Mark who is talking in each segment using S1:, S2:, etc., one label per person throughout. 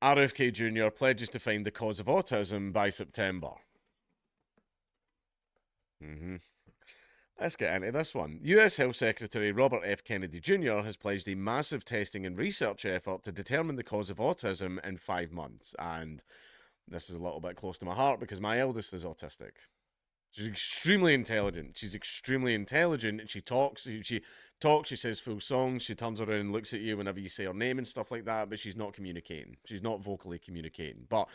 S1: RFK Jr. pledges to find the cause of autism by September. Mm-hmm. Let's get into this one. US Health Secretary Robert F. Kennedy Jr. has pledged a massive testing and research effort to determine the cause of autism in 5 months. And this is a little bit close to my heart because my eldest is autistic. She's extremely intelligent. She's extremely intelligent, and she talks. She talks. She says full songs. She turns around and looks at you whenever you say her name and stuff like that. But she's not communicating. She's not vocally communicating. But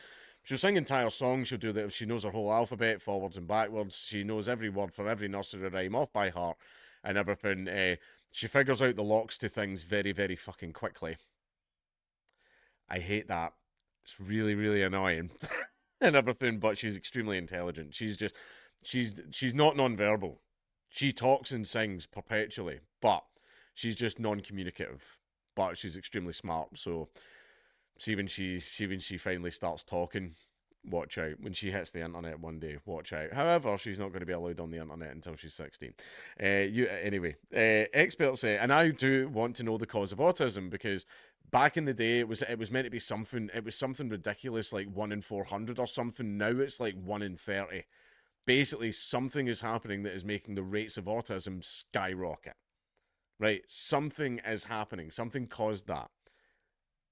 S1: she'll sing entire songs. She'll do that. She knows her whole alphabet forwards and backwards. She knows every word for every nursery rhyme off by heart and everything. She figures out the locks to things very, very fucking quickly. I hate that. It's really, really annoying and everything. But she's extremely intelligent. She's not non-verbal. She talks and sings perpetually, but she's just non-communicative. But she's extremely smart. So see when she finally starts talking, watch out. When she hits the internet one day, watch out. However, she's not going to be allowed on the internet until she's 16. Anyway, experts say, and I do want to know the cause of autism because back in the day it was meant to be something. It was something ridiculous like 1 in 400 or something. Now it's like 1 in 30. Basically, something is happening that is making the rates of autism skyrocket. Right? Something is happening. Something caused that.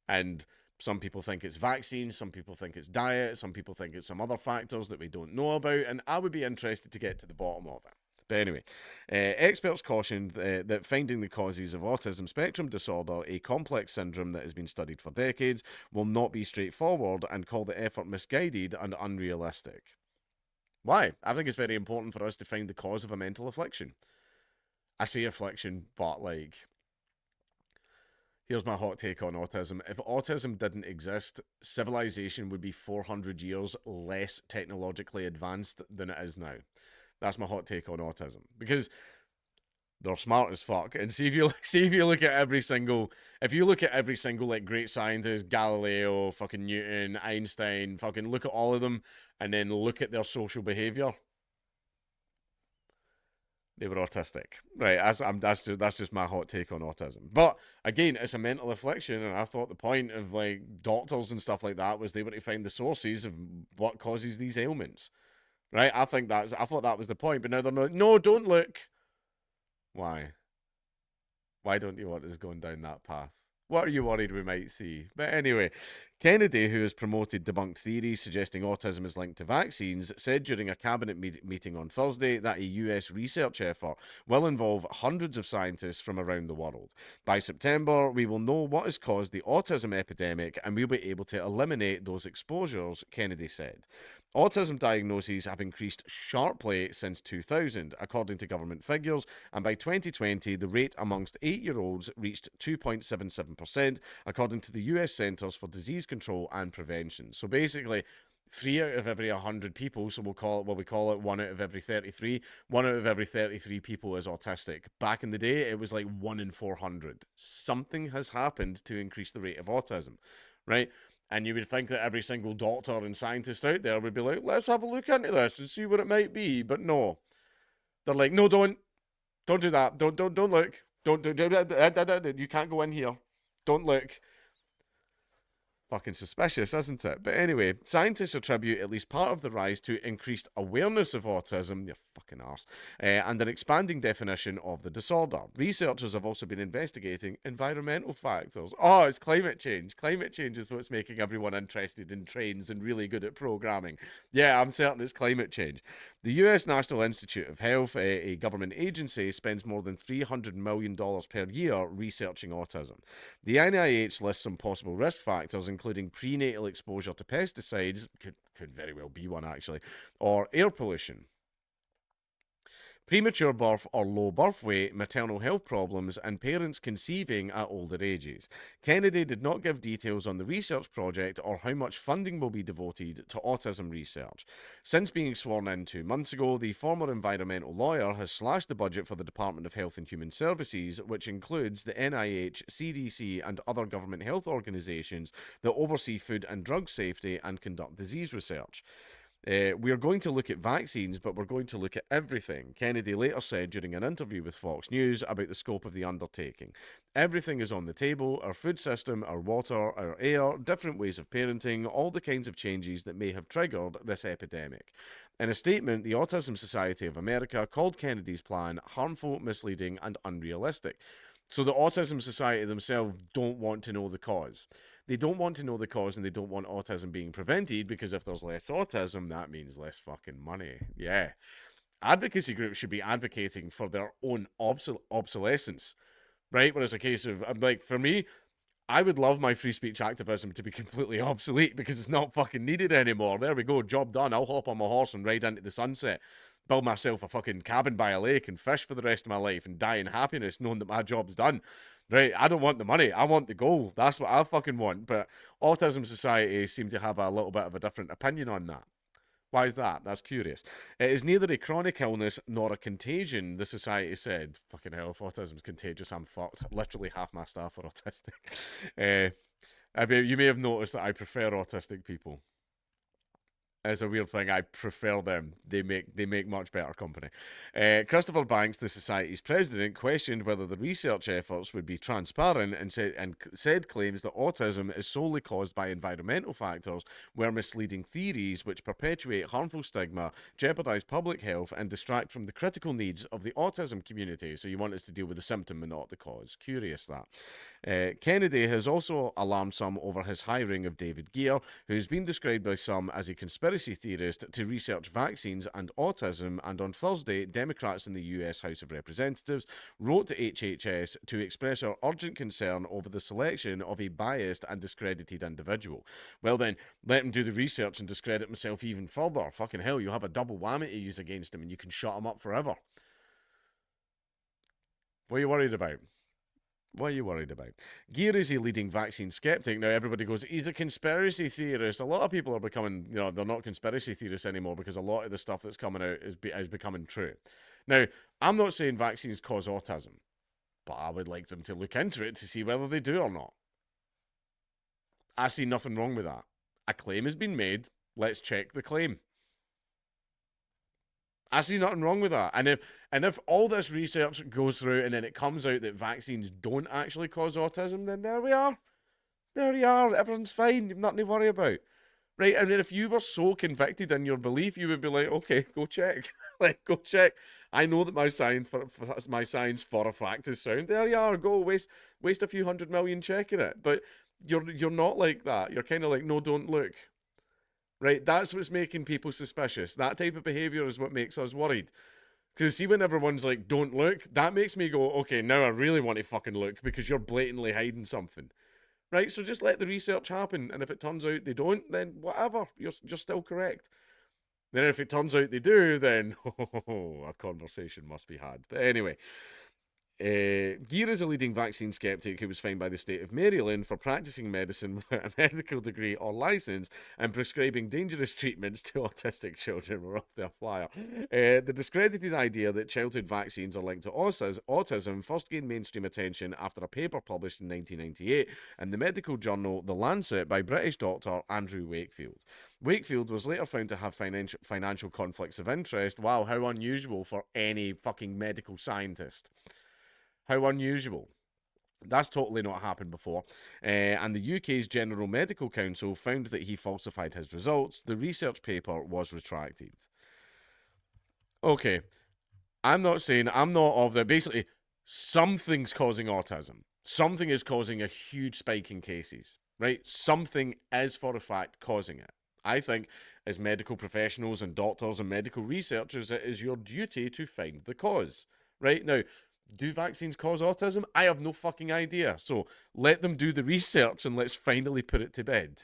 S1: And some people think it's vaccines, some people think it's diet, some people think it's some other factors that we don't know about, and I would be interested to get to the bottom of it. But anyway, experts cautioned that finding the causes of autism spectrum disorder, a complex syndrome that has been studied for decades, will not be straightforward and call the effort misguided and unrealistic. Why? I think it's very important for us to find the cause of a mental affliction. I say affliction, but like, here's my hot take on autism. If autism didn't exist, civilization would be 400 years less technologically advanced than it is now. That's my hot take on autism. Because they're smart as fuck. And see if you look at every single like great scientist, Galileo, fucking Newton, Einstein, fucking look at all of them and then look at their social behavior. They were autistic, right? That's just my hot take on autism. But again, it's a mental affliction, and I thought the point of like doctors and stuff like that was they were to find the sources of what causes these ailments, right? I thought that was the point, but now they're not. No, don't look. Why? Why don't you want us going down that path? What are you worried we might see? But anyway, Kennedy, who has promoted debunked theories suggesting autism is linked to vaccines, said during a cabinet meeting on Thursday that a US research effort will involve hundreds of scientists from around the world. By September, we will know what has caused the autism epidemic and we'll be able to eliminate those exposures, Kennedy said. Autism diagnoses have increased sharply since 2000, according to government figures, and by 2020, the rate amongst 8-year-olds reached 2.77%, according to the US Centers for Disease Control and Prevention. So basically, 3 out of every 100 people, so we call it 1 out of every 33. 1 out of every 33 people is autistic. Back in the day, it was like 1 in 400. Something has happened to increase the rate of autism, right? And you would think that every single doctor and scientist out there would be like, let's have a look into this and see what it might be. But no. They're like, no, don't do that. Don't look. Don't do that. You can't go in here. Don't look. Fucking suspicious, isn't it? But anyway, scientists attribute at least part of the rise to increased awareness of autism, you fucking arse, and an expanding definition of the disorder. Researchers have also been investigating environmental factors. Oh, it's climate change. Climate change is what's making everyone interested in trains and really good at programming. Yeah, I'm certain it's climate change. The US National Institute of Health, a government agency, spends more than $300 million per year researching autism. The NIH lists some possible risk factors, including prenatal exposure to pesticides, could very well be one actually, or air pollution. Premature birth or low birth weight, maternal health problems, and parents conceiving at older ages. Kennedy did not give details on the research project or how much funding will be devoted to autism research. Since being sworn in 2 months ago, the former environmental lawyer has slashed the budget for the Department of Health and Human Services, which includes the NIH, CDC, and other government health organizations that oversee food and drug safety and conduct disease research. We are going to look at vaccines, but we're going to look at everything, Kennedy later said during an interview with Fox News about the scope of the undertaking. Everything is on the table: our food system, our water, our air, different ways of parenting, all the kinds of changes that may have triggered this epidemic. In a statement, the Autism Society of America called Kennedy's plan harmful, misleading, and unrealistic. So the Autism Society themselves don't want to know the cause. They don't want to know the cause, and they don't want autism being prevented, because if there's less autism, that means less fucking money. Yeah. Advocacy groups should be advocating for their own obsolescence, right? Whereas a case of, like, for me, I would love my free speech activism to be completely obsolete because it's not fucking needed anymore. There we go, job done. I'll hop on my horse and ride into the sunset, build myself a fucking cabin by a lake and fish for the rest of my life and die in happiness knowing that my job's done. Right, I don't want the money, I want the goal. That's what I fucking want. But Autism Society seem to have a little bit of a different opinion on that. Why is that? That's curious. It is neither a chronic illness nor a contagion, the society said. Fucking hell, if autism's contagious, I'm fucked. Literally half my staff are autistic. You may have noticed that I prefer autistic people. It's a weird thing. I prefer them. They make much better company. Christopher Banks, the society's president, questioned whether the research efforts would be transparent, and said claims that autism is solely caused by environmental factors were misleading theories which perpetuate harmful stigma, jeopardize public health, and distract from the critical needs of the autism community. So you want us to deal with the symptom and not the cause. Curious that. Kennedy has also alarmed some over his hiring of David Geer, who's been described by some as a conspiracy theorist to research vaccines and autism. And on Thursday, Democrats in the US House of Representatives wrote to HHS to express our urgent concern over the selection of a biased and discredited individual. Well then, let him do the research and discredit himself even further. Fucking hell, you have a double whammy to use against him and you can shut him up forever. What are you worried about? What are you worried about? Geer is a leading vaccine skeptic. Now, everybody goes, he's a conspiracy theorist. A lot of people are becoming, they're not conspiracy theorists anymore because a lot of the stuff that's coming out is becoming true. Now, I'm not saying vaccines cause autism, but I would like them to look into it to see whether they do or not. I see nothing wrong with that. A claim has been made. Let's check the claim. I see nothing wrong with that. And if all this research goes through and then it comes out that vaccines don't actually cause autism, then there we are. There you are. Everything's fine. You've nothing to worry about. Right? And then if you were so convicted in your belief, you would be like, okay, go check. Like, go check. I know that my science for a fact is sound. There you are. Go waste a few 100 million checking it. But you're not like that. You're kind of like, no, don't look. Right? That's what's making people suspicious. That type of behavior is what makes us worried. Because see, when everyone's like, don't look, that makes me go, okay, now I really want to fucking look because you're blatantly hiding something. Right? So just let the research happen. And if it turns out they don't, then whatever. You're still correct. Then if it turns out they do, then a conversation must be had. But anyway, Geer is a leading vaccine skeptic who was fined by the state of Maryland for practicing medicine without a medical degree or license and prescribing dangerous treatments to autistic children. We're off their flyer. The discredited idea that childhood vaccines are linked to autism first gained mainstream attention after a paper published in 1998 in the medical journal The Lancet by British doctor Andrew Wakefield. Wakefield was later found to have financial conflicts of interest. Wow, how unusual for any fucking medical scientist. How unusual. That's totally not happened before. And the UK's General Medical Council found that he falsified his results. The research paper was retracted. Okay, I'm not of the. Basically, something's causing autism. Something is causing a huge spike in cases, right? Something is for a fact causing it. I think as medical professionals and doctors and medical researchers, it is your duty to find the cause, right? Now, do vaccines cause autism? I have no fucking idea. So let them do the research and let's finally put it to bed.